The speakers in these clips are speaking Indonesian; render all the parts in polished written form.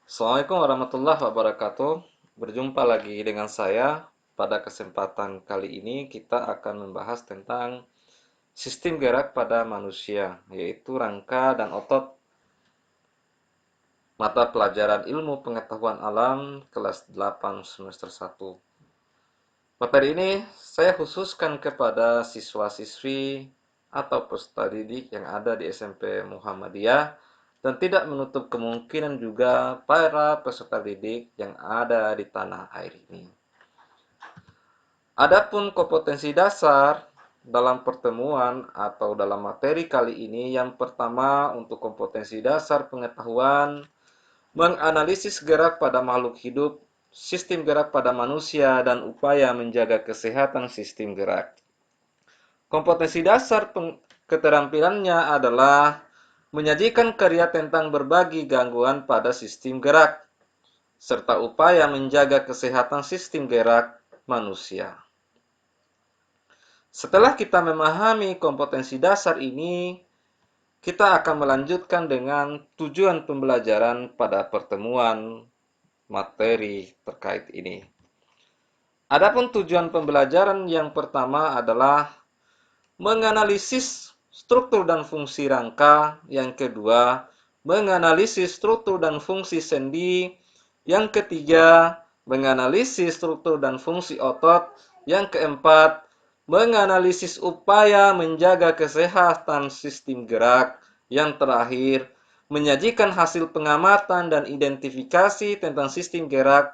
Assalamualaikum warahmatullahi wabarakatuh. Berjumpa lagi dengan saya. Pada kesempatan kali ini kita akan membahas tentang sistem gerak pada manusia, yaitu rangka dan otot mata pelajaran ilmu pengetahuan alam kelas 8 semester 1. Materi ini saya khususkan kepada siswa-siswi atau peserta didik yang ada di SMP Muhammadiyah dan tidak menutup kemungkinan juga para peserta didik yang ada di tanah air ini. Adapun kompetensi dasar dalam pertemuan atau dalam materi kali ini, yang pertama untuk kompetensi dasar pengetahuan menganalisis gerak pada makhluk hidup, sistem gerak pada manusia, dan upaya menjaga kesehatan sistem gerak. Kompetensi dasar keterampilannya adalah menyajikan karya tentang berbagi gangguan pada sistem gerak, serta upaya menjaga kesehatan sistem gerak manusia. Setelah kita memahami kompetensi dasar ini, kita akan melanjutkan dengan tujuan pembelajaran pada pertemuan materi terkait ini. Adapun tujuan pembelajaran yang pertama adalah menganalisis struktur dan fungsi rangka, yang kedua menganalisis struktur dan fungsi sendi, yang ketiga menganalisis struktur dan fungsi otot, yang keempat menganalisis upaya menjaga kesehatan sistem gerak, yang terakhir menyajikan hasil pengamatan dan identifikasi tentang sistem gerak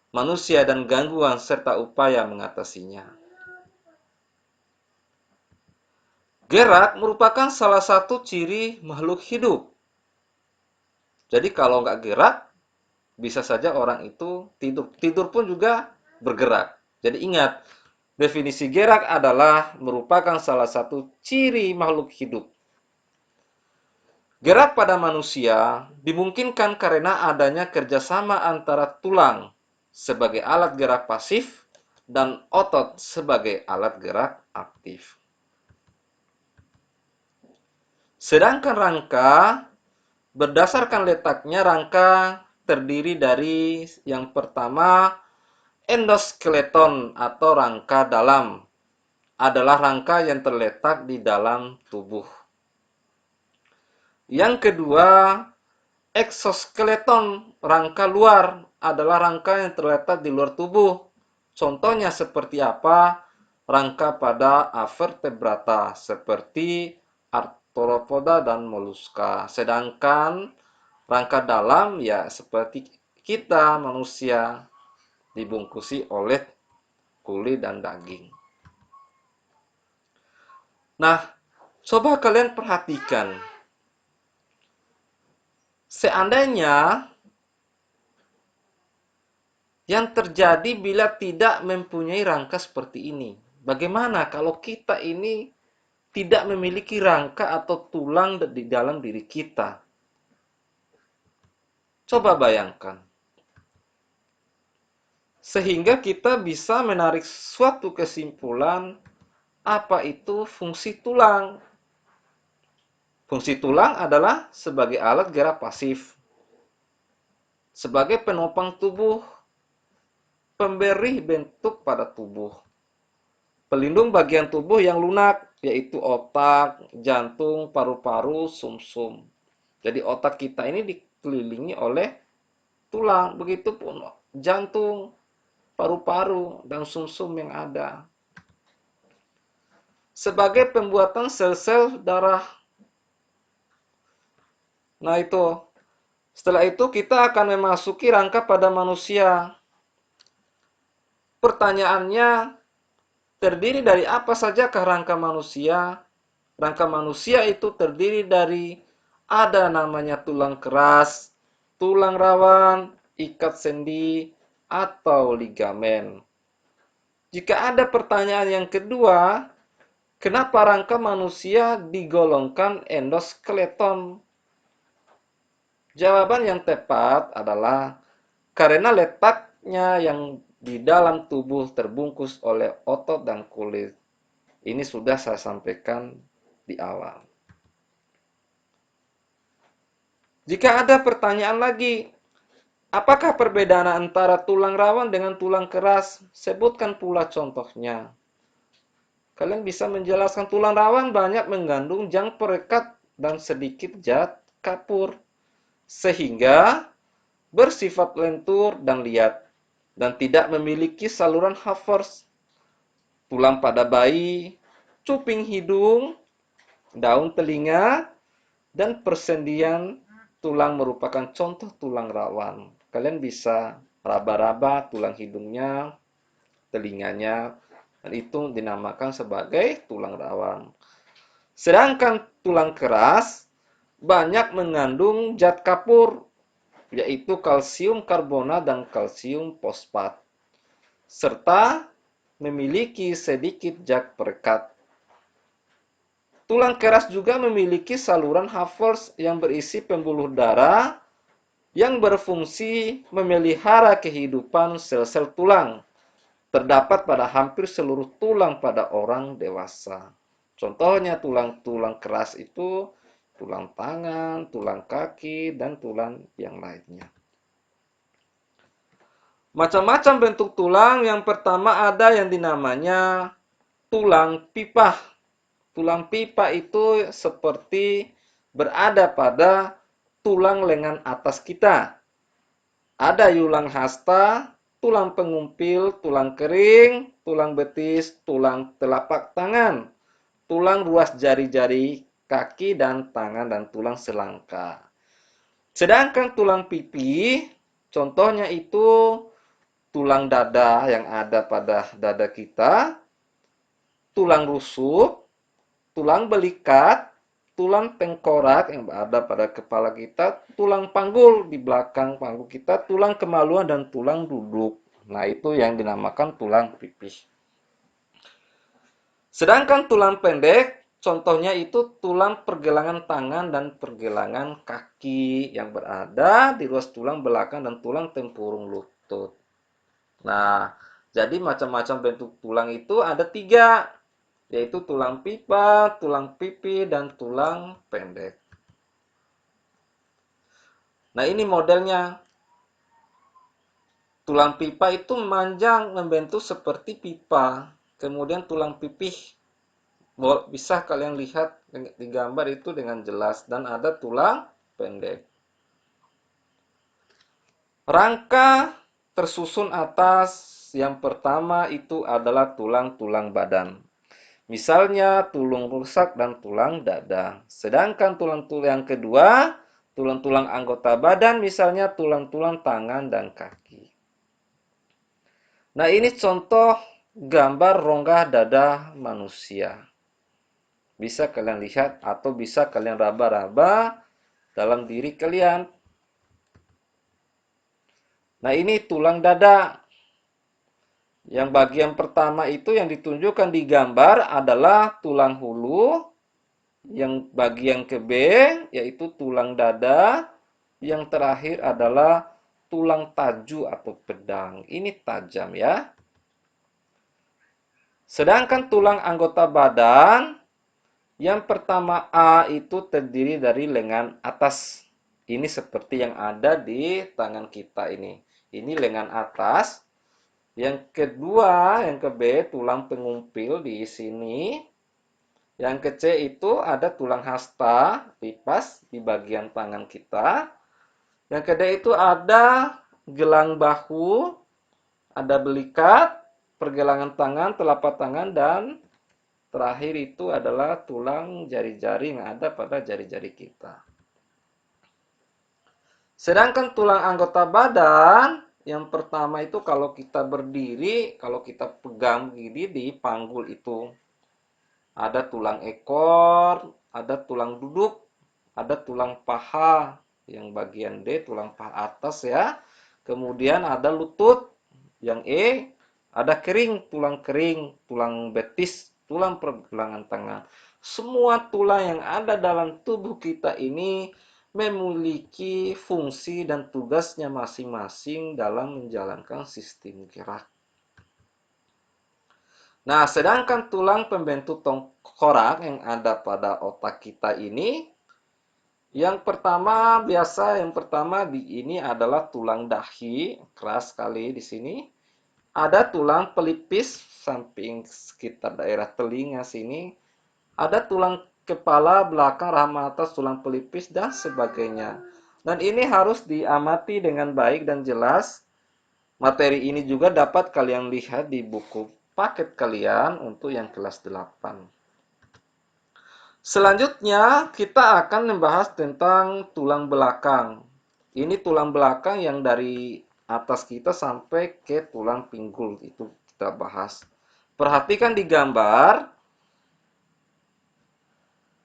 manusia dan gangguan serta upaya mengatasinya. Gerak merupakan salah satu ciri makhluk hidup. Jadi kalau nggak gerak, bisa saja orang itu tidur. Tidur pun juga bergerak. Jadi ingat, definisi gerak adalah merupakan salah satu ciri makhluk hidup. Gerak pada manusia dimungkinkan karena adanya kerjasama antara tulang sebagai alat gerak pasif dan otot sebagai alat gerak aktif. Sedangkan rangka, berdasarkan letaknya, rangka terdiri dari yang pertama endoskeleton atau rangka dalam, adalah rangka yang terletak di dalam tubuh. Yang kedua, eksoskeleton, rangka luar, adalah rangka yang terletak di luar tubuh. Contohnya seperti apa? Rangka pada avertebrata seperti arthropoda dan moluska. Sedangkan rangka dalam ya seperti kita manusia dibungkusi oleh kulit dan daging. Nah, coba kalian perhatikan. Seandainya yang terjadi bila tidak mempunyai rangka seperti ini. Bagaimana kalau kita ini tidak memiliki rangka atau tulang di dalam diri kita? Coba bayangkan. Sehingga kita bisa menarik suatu kesimpulan apa itu fungsi tulang. Fungsi tulang adalah sebagai alat gerak pasif, sebagai penopang tubuh, pemberi bentuk pada tubuh, pelindung bagian tubuh yang lunak, yaitu otak, jantung, paru-paru, sumsum. Jadi otak kita ini dikelilingi oleh tulang, begitupun jantung, paru-paru, dan sumsum yang ada. Sebagai pembuatan sel-sel darah. Nah itu, setelah itu kita akan memasuki rangka pada manusia. Pertanyaannya, terdiri dari apa sajakah rangka manusia? Rangka manusia itu terdiri dari ada namanya tulang keras, tulang rawan, ikat sendi, atau ligamen. Jika ada pertanyaan yang kedua, kenapa rangka manusia digolongkan endoskeleton? Jawaban yang tepat adalah karena letaknya yang di dalam tubuh terbungkus oleh otot dan kulit. Ini sudah saya sampaikan di awal. Jika ada pertanyaan lagi, Apakah perbedaan antara tulang rawan dengan tulang keras? Sebutkan pula contohnya. Kalian bisa menjelaskan tulang rawan banyak mengandung jang perekat dan sedikit zat kapur, sehingga bersifat lentur dan liat, dan tidak memiliki saluran Haffers. Tulang pada bayi, cuping hidung, daun telinga, dan persendian tulang merupakan contoh tulang rawan. Kalian bisa raba-raba tulang hidungnya, telinganya, dan itu dinamakan sebagai tulang rawan. Sedangkan tulang keras banyak mengandung zat kapur, yaitu kalsium karbonat dan kalsium fosfat, serta memiliki sedikit zat perekat. Tulang keras juga memiliki saluran Haffers yang berisi pembuluh darah yang berfungsi memelihara kehidupan sel-sel tulang. Terdapat pada hampir seluruh tulang pada orang dewasa. Contohnya tulang-tulang keras itu tulang tangan, tulang kaki, dan tulang yang lainnya. Macam-macam bentuk tulang. Yang pertama ada yang dinamanya tulang pipa. Tulang pipa itu seperti berada pada tulang lengan atas kita. Ada tulang hasta, tulang pengumpil, tulang kering, tulang betis, tulang telapak tangan, tulang ruas jari-jari kaki dan tangan, dan tulang selangka. Sedangkan tulang pipi, contohnya itu tulang dada yang ada pada dada kita, tulang rusuk, tulang belikat, tulang tengkorak yang ada pada kepala kita, tulang panggul di belakang panggul kita, tulang kemaluan, dan tulang duduk. Nah, itu yang dinamakan tulang pipih. Sedangkan tulang pendek, contohnya itu tulang pergelangan tangan dan pergelangan kaki yang berada di ruas tulang belakang dan tulang tempurung lutut. Nah, jadi macam-macam bentuk tulang itu ada 3, yaitu tulang pipa, tulang pipi, dan tulang pendek. Nah, ini modelnya. Tulang pipa itu memanjang membentuk seperti pipa. Kemudian tulang pipih bisa kalian lihat di gambar itu dengan jelas, dan ada tulang pendek. Rangka tersusun atas, yang pertama itu adalah tulang-tulang badan. Misalnya tulang rusuk dan tulang dada. Sedangkan tulang-tulang yang kedua, tulang-tulang anggota badan, misalnya tulang-tulang tangan dan kaki. Nah, ini contoh gambar rongga dada manusia. Bisa kalian lihat atau bisa kalian raba-raba dalam diri kalian. Nah, ini tulang dada. Yang bagian pertama itu yang ditunjukkan di gambar adalah tulang hulu. Yang bagian ke B yaitu tulang dada. Yang terakhir adalah tulang taju atau pedang. Ini tajam ya. Sedangkan tulang anggota badan, yang pertama A itu terdiri dari lengan atas. Ini seperti yang ada di tangan kita ini. Ini lengan atas. Yang kedua, yang ke B, tulang pengumpil di sini. Yang ke C itu ada tulang hasta, lipas di bagian tangan kita. Yang ke D itu ada gelang bahu, ada belikat, pergelangan tangan, telapak tangan, dan terakhir itu adalah tulang jari-jari yang ada pada jari-jari kita. Sedangkan tulang anggota badan, yang pertama itu kalau kita berdiri, kalau kita pegang gini di panggul itu, ada tulang ekor, ada tulang duduk, ada tulang paha, yang bagian D, tulang paha atas ya. Kemudian ada lutut, yang E, ada kering, tulang betis, tulang pergelangan tangan. Semua tulang yang ada dalam tubuh kita ini memiliki fungsi dan tugasnya masing-masing dalam menjalankan sistem gerak. Nah, sedangkan tulang pembentuk tengkorak yang ada pada otak kita ini Yang pertama di ini adalah tulang dahi, keras sekali di sini. Ada tulang pelipis samping sekitar daerah telinga sini. Ada tulang kepala, belakang, rahang atas, tulang pelipis, dan sebagainya. Dan ini harus diamati dengan baik dan jelas. Materi ini juga dapat kalian lihat di buku paket kalian untuk yang kelas 8. Selanjutnya, kita akan membahas tentang tulang belakang. Ini tulang belakang yang dari atas kita sampai ke tulang pinggul. Itu kita bahas. Perhatikan di gambar.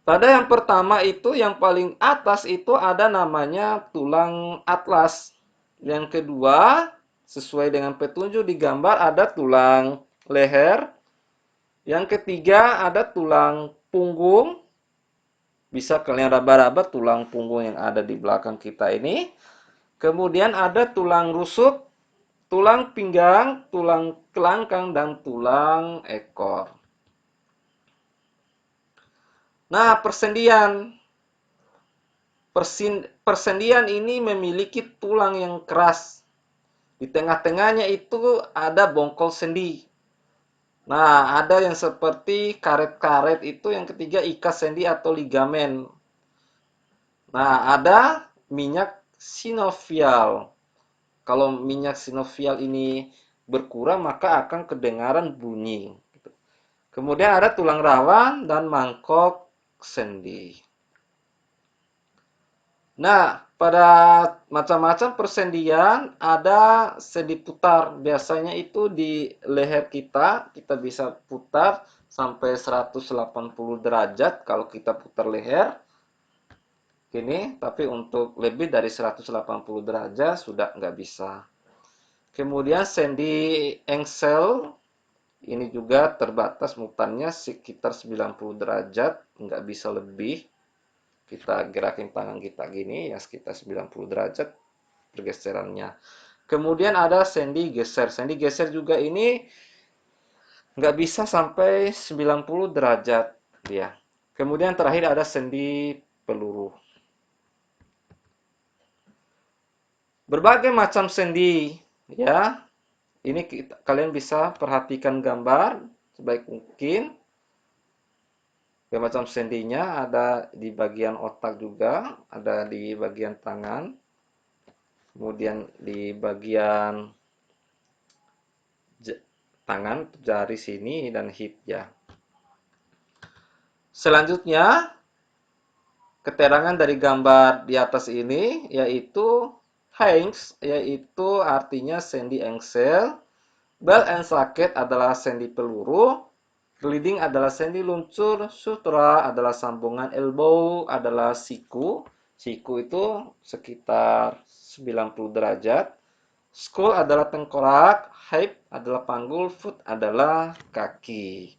Pada yang pertama itu, yang paling atas itu ada namanya tulang atlas. Yang kedua, sesuai dengan petunjuk di gambar, ada tulang leher. Yang ketiga, ada tulang punggung. Bisa kalian raba-raba tulang punggung yang ada di belakang kita ini. Kemudian ada tulang rusuk, tulang pinggang, tulang kelangkang, dan tulang ekor. Nah, persendian. Persendian ini memiliki tulang yang keras. Di tengah-tengahnya itu ada bongkol sendi. Nah, ada yang seperti karet-karet itu, yang ketiga ikat sendi atau ligamen. Nah, ada minyak sinovial. Kalau minyak sinovial ini berkurang, maka akan kedengaran bunyi. Kemudian ada tulang rawan dan mangkok sendi. Nah, pada macam-macam persendian ada sendi putar. Biasanya itu di leher kita bisa putar sampai 180 derajat kalau kita putar leher. Ini, tapi untuk lebih dari 180 derajat sudah nggak bisa. Kemudian sendi engsel, ini juga terbatas mutarnya sekitar 90 derajat, nggak bisa lebih. Kita gerakin tangan kita gini, ya sekitar 90 derajat pergeserannya. Kemudian ada sendi geser. Sendi geser juga ini nggak bisa sampai 90 derajat dia. Kemudian terakhir ada sendi peluru. Berbagai macam sendi, ya. Ini kalian bisa perhatikan gambar sebaik mungkin. Macam sendinya ada di bagian otak juga, ada di bagian tangan, kemudian di bagian tangan, jari sini, dan hip ya. Selanjutnya, keterangan dari gambar di atas ini yaitu hanks, yaitu artinya sendi engsel, ball and socket adalah sendi peluru, gliding adalah sendi luncur, sutra adalah sambungan, elbow adalah siku. Siku itu sekitar 90 derajat. Skull adalah tengkorak, hip adalah panggul, foot adalah kaki.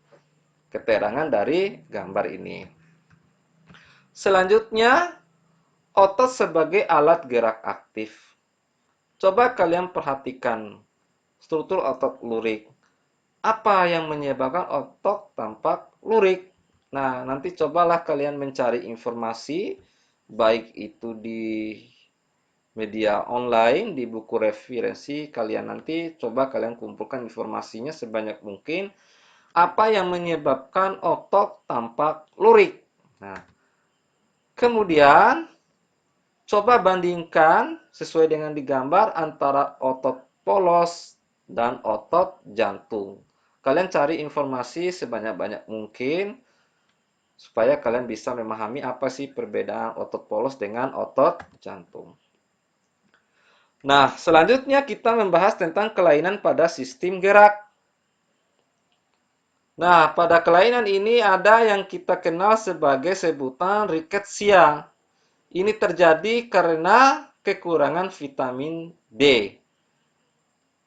Keterangan dari gambar ini. Selanjutnya, otot sebagai alat gerak aktif. Coba kalian perhatikan struktur otot lurik. Apa yang menyebabkan otot tampak lurik? Nah, nanti cobalah kalian mencari informasi, baik itu di media online, di buku referensi kalian, nanti coba kalian kumpulkan informasinya sebanyak mungkin. Apa yang menyebabkan otot tampak lurik? Nah, kemudian coba bandingkan sesuai dengan digambar antara otot polos dan otot jantung. Kalian cari informasi sebanyak-banyak mungkin supaya kalian bisa memahami apa sih perbedaan otot polos dengan otot jantung. Nah, selanjutnya kita membahas tentang kelainan pada sistem gerak. Nah, pada kelainan ini ada yang kita kenal sebagai sebutan rickettsia. Ini terjadi karena kekurangan vitamin D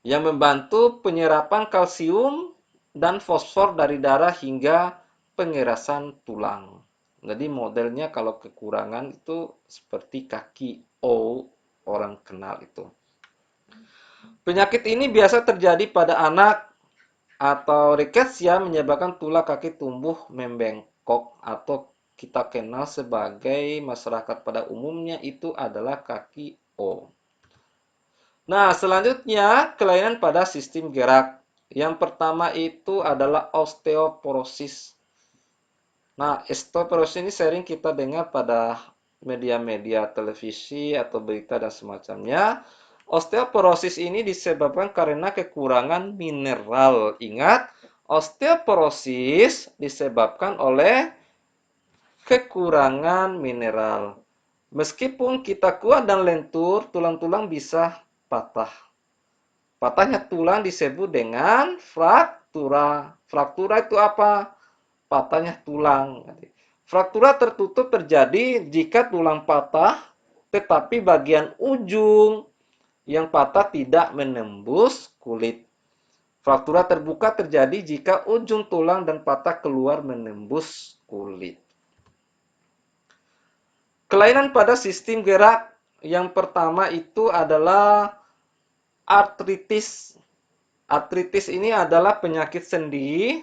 yang membantu penyerapan kalsium dan fosfor dari darah hingga pengerasan tulang. Jadi modelnya kalau kekurangan itu seperti kaki O orang kenal itu. Penyakit ini biasa terjadi pada anak atau rickettsia menyebabkan tulang kaki tumbuh membengkok atau kita kenal sebagai masyarakat pada umumnya itu adalah kaki O. Nah, selanjutnya kelainan pada sistem gerak. Yang pertama itu adalah osteoporosis. Nah, osteoporosis ini sering kita dengar pada media-media televisi atau berita dan semacamnya. Osteoporosis ini disebabkan karena kekurangan mineral. Ingat, osteoporosis disebabkan oleh kekurangan mineral. Meskipun kita kuat dan lentur, tulang-tulang bisa patah. Patahnya tulang disebut dengan fraktura. Fraktura itu apa? Patahnya tulang. Fraktura tertutup terjadi jika tulang patah, tetapi bagian ujung yang patah tidak menembus kulit. Fraktura terbuka terjadi jika ujung tulang dan patah keluar menembus kulit. Kelainan pada sistem gerak yang pertama itu adalah artritis. Artritis ini adalah penyakit sendi.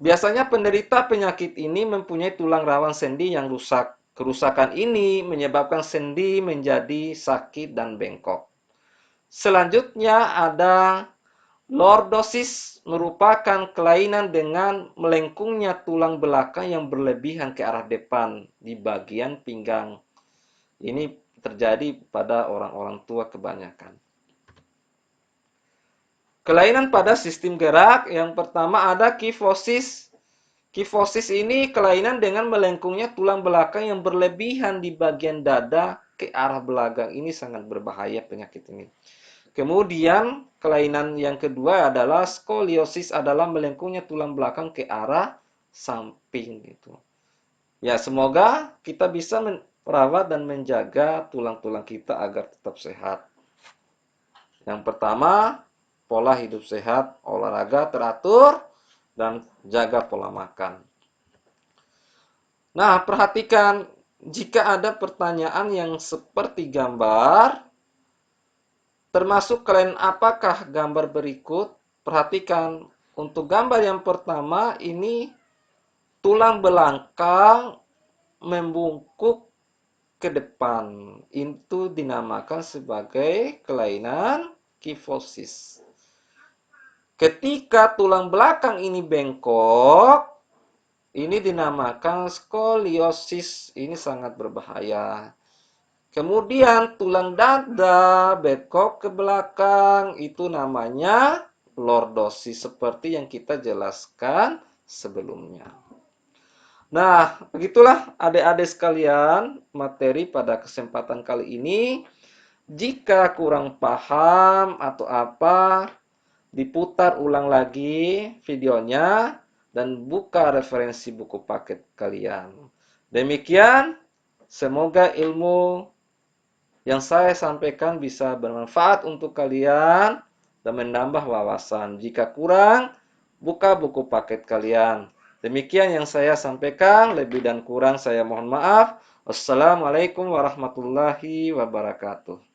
Biasanya penderita penyakit ini mempunyai tulang rawan sendi yang rusak. Kerusakan ini menyebabkan sendi menjadi sakit dan bengkok. Selanjutnya ada lordosis, merupakan kelainan dengan melengkungnya tulang belakang yang berlebihan ke arah depan di bagian pinggang. Ini terjadi pada orang-orang tua kebanyakan. Kelainan pada sistem gerak yang pertama ada kifosis. Kifosis ini kelainan dengan melengkungnya tulang belakang yang berlebihan di bagian dada ke arah belakang. Ini sangat berbahaya penyakit ini. Kemudian kelainan yang kedua adalah skoliosis, adalah melengkungnya tulang belakang ke arah samping gitu. Ya, semoga kita bisa merawat dan menjaga tulang-tulang kita agar tetap sehat. Yang pertama, pola hidup sehat, olahraga teratur, dan jaga pola makan. Nah, perhatikan jika ada pertanyaan yang seperti gambar, termasuk kalian apakah gambar berikut? Perhatikan, untuk gambar yang pertama ini tulang belakang membungkuk ke depan. Itu dinamakan sebagai kelainan kifosis. Ketika tulang belakang ini bengkok, ini dinamakan skoliosis. Ini sangat berbahaya. Kemudian tulang dada bengkok ke belakang, itu namanya lordosis seperti yang kita jelaskan sebelumnya. Nah, begitulah adik-adik sekalian materi pada kesempatan kali ini. Jika kurang paham atau apa, diputar ulang lagi videonya dan buka referensi buku paket kalian. Demikian, semoga ilmu yang saya sampaikan bisa bermanfaat untuk kalian dan menambah wawasan. Jika kurang, buka buku paket kalian. Demikian yang saya sampaikan, lebih dan kurang saya mohon maaf. Wassalamualaikum warahmatullahi wabarakatuh.